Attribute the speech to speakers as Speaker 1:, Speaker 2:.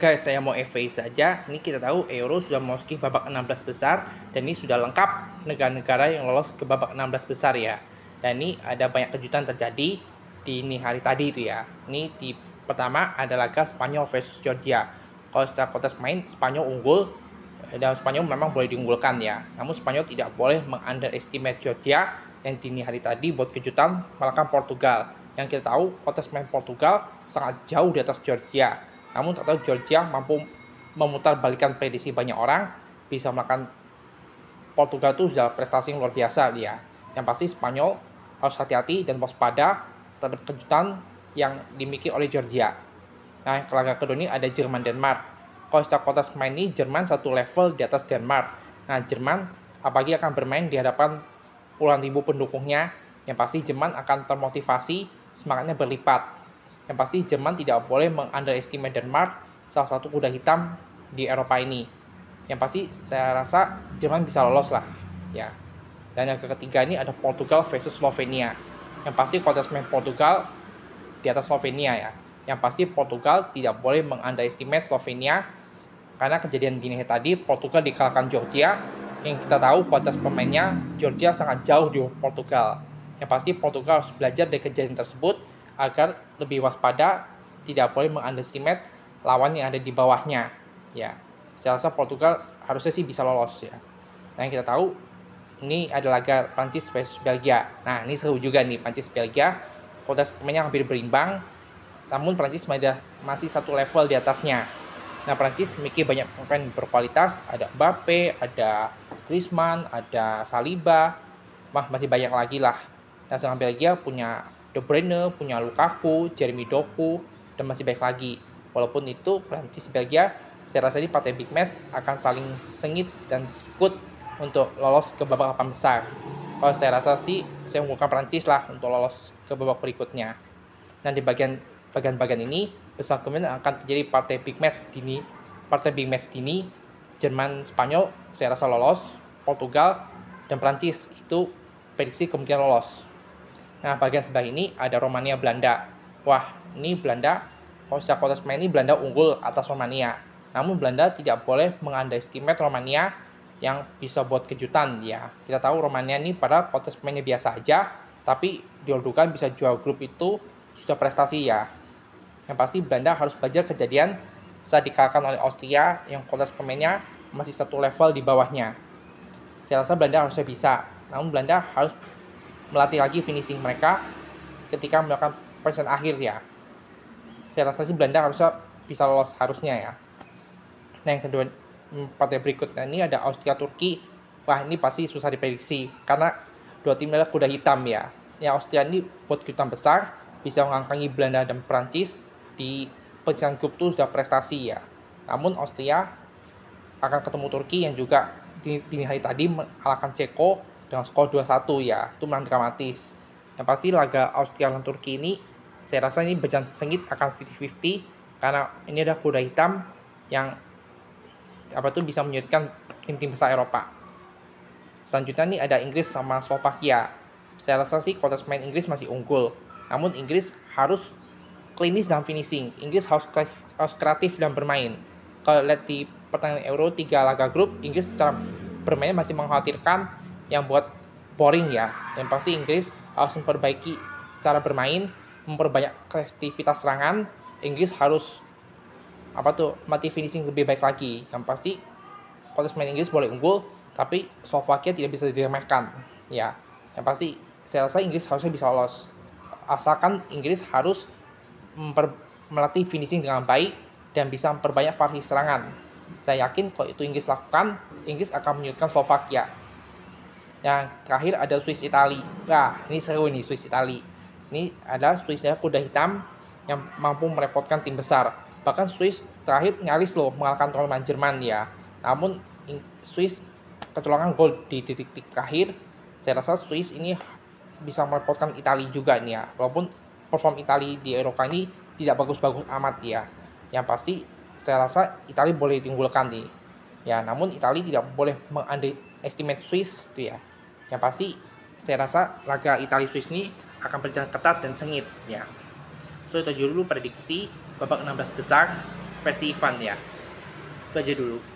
Speaker 1: Guys, saya mau FYI saja. Ini kita tahu Euro sudah memasuki babak 16 besar dan ini sudah lengkap negara-negara yang lolos ke babak 16 besar ya. Dan ini ada banyak kejutan terjadi di ini hari tadi itu ya. Ini di pertama ada laga Spanyol versus Georgia. Kalau secara konteks main Spanyol unggul dan Spanyol memang boleh diunggulkan ya. Namun Spanyol tidak boleh mengunderestimate Georgia yang di ini hari tadi buat kejutan mengalahkan Portugal. Yang kita tahu konteks main Portugal sangat jauh di atas Georgia. Namun tak tahu Georgia mampu memutar balikan prediksi banyak orang, bisa melakukan Portugal itu sudah prestasi yang luar biasa dia. Yang pasti Spanyol harus hati-hati dan waspada terhadap kejutan yang dimiliki oleh Georgia. Nah, laga kedua ini ada Jerman-Denmark. Kalau secara konteks main ini Jerman satu level di atas Denmark. Nah, Jerman apalagi akan bermain di hadapan puluhan ribu pendukungnya, yang pasti Jerman akan termotivasi, semangatnya berlipat. Yang pasti Jerman tidak boleh mengunderestimate Denmark, salah satu kuda hitam di Eropa ini. Yang pasti saya rasa Jerman bisa lolos lah ya. Dan yang ketiga ini ada Portugal versus Slovenia. Yang pasti konteks main Portugal di atas Slovenia ya. Yang pasti Portugal tidak boleh mengunderestimate Slovenia, karena kejadian dini tadi Portugal dikalahkan Georgia, yang kita tahu kualitas pemainnya Georgia sangat jauh di Portugal. Yang pasti Portugal harus belajar dari kejadian tersebut agar lebih waspada, tidak boleh mengunderestimate lawan yang ada di bawahnya ya. Saya rasa Portugal harusnya sih bisa lolos ya. Nah, yang kita tahu ini ada laga Prancis versus Belgia. Nah, ini seru juga nih, Prancis Belgia. Kualitas pemainnya hampir berimbang, namun Prancis masih satu level di atasnya. Nah, Prancis memiliki banyak pemain berkualitas, ada Mbappe, ada Griezmann, ada Saliba, masih banyak lagi lah. Nah, sedangkan Belgia punya De Bruyne, punya Lukaku, Jeremy Doku, dan masih banyak lagi. Walaupun itu Prancis Belgia, saya rasa ini partai big match akan saling sengit dan sikut untuk lolos ke babak 8 besar. Kalau saya rasa sih, saya unggulkan Prancis lah untuk lolos ke babak berikutnya. Dan di bagian ini, besar kemungkinan akan terjadi partai big match dini, Jerman, Spanyol, saya rasa lolos, Portugal, dan Prancis itu prediksi kemungkinan lolos. Nah, bagian sebelah ini ada Romania Belanda. Wah, ini Belanda, kalau secara konteks main ini Belanda unggul atas Romania. Namun Belanda tidak boleh mengunderestimate Romania yang bisa buat kejutan ya. Kita tahu Romania ini pada konteks mainnya biasa aja, tapi diudukan bisa jual grup itu sudah prestasi ya. Yang pasti Belanda harus belajar kejadian saat dikalahkan oleh Austria yang konteks pemainnya masih satu level di bawahnya. Saya rasa Belanda harusnya bisa, namun Belanda harus melatih lagi finishing mereka ketika melakukan persen akhir ya. Saya rasa sih Belanda harusnya bisa lolos harusnya ya. Nah, yang kedua partai berikutnya ini ada Austria Turki. Wah, ini pasti susah diprediksi karena dua tim adalah kuda hitam ya. Yang Austria ini buat kejutan besar, bisa mengangkangi Belanda dan Prancis di penyisihan grup itu sudah prestasi ya. Namun Austria akan ketemu Turki yang juga di hari tadi mengalahkan Ceko dengan skor 2-1 ya, itu menang dramatis. Yang pasti laga Austria dan Turki ini, saya rasa ini berjalan sengit akan 50-50, karena ini ada kuda hitam yang bisa menyulitkan tim-tim besar Eropa. Selanjutnya ini ada Inggris sama Slovakia. Saya rasa sih konteks main Inggris masih unggul, namun Inggris harus klinis dalam finishing. Inggris harus kreatif dalam bermain. Kalau lihat di pertandingan Euro 3 laga grup, Inggris secara bermain masih mengkhawatirkan, yang buat boring ya. Yang pasti Inggris harus memperbaiki cara bermain, memperbanyak kreativitas serangan. Inggris harus mati finishing lebih baik lagi. Yang pasti konteks main Inggris boleh unggul, tapi Slovakia tidak bisa diremehkan ya. Yang pasti saya rasa Inggris harusnya bisa lolos, asalkan Inggris harus melatih finishing dengan baik dan bisa memperbanyak variasi serangan. Saya yakin kalau itu Inggris lakukan, Inggris akan menyulitkan Slovakia. Yang terakhir ada Swiss Italia. Nah, ini seru nih Swiss Italia. Ini ada Swissnya kuda hitam yang mampu merepotkan tim besar. Bahkan Swiss terakhir nyaris loh mengalahkan tuan Jerman ya. Namun Swiss kecolongan gol di detik-detik terakhir. Saya rasa Swiss ini bisa merepotkan Italia juga nih ya. Walaupun perform Italia di Eropa ini tidak bagus-bagus amat ya. Yang pasti saya rasa Italia boleh diunggulkan nih. Ya, namun Italia tidak boleh mengunderestimate Swiss itu ya. Yang pasti saya rasa laga Italia Swiss ini akan berjalan ketat dan sengit ya. So, itu dulu prediksi babak 16 besar versi Ivan ya. Itu aja dulu.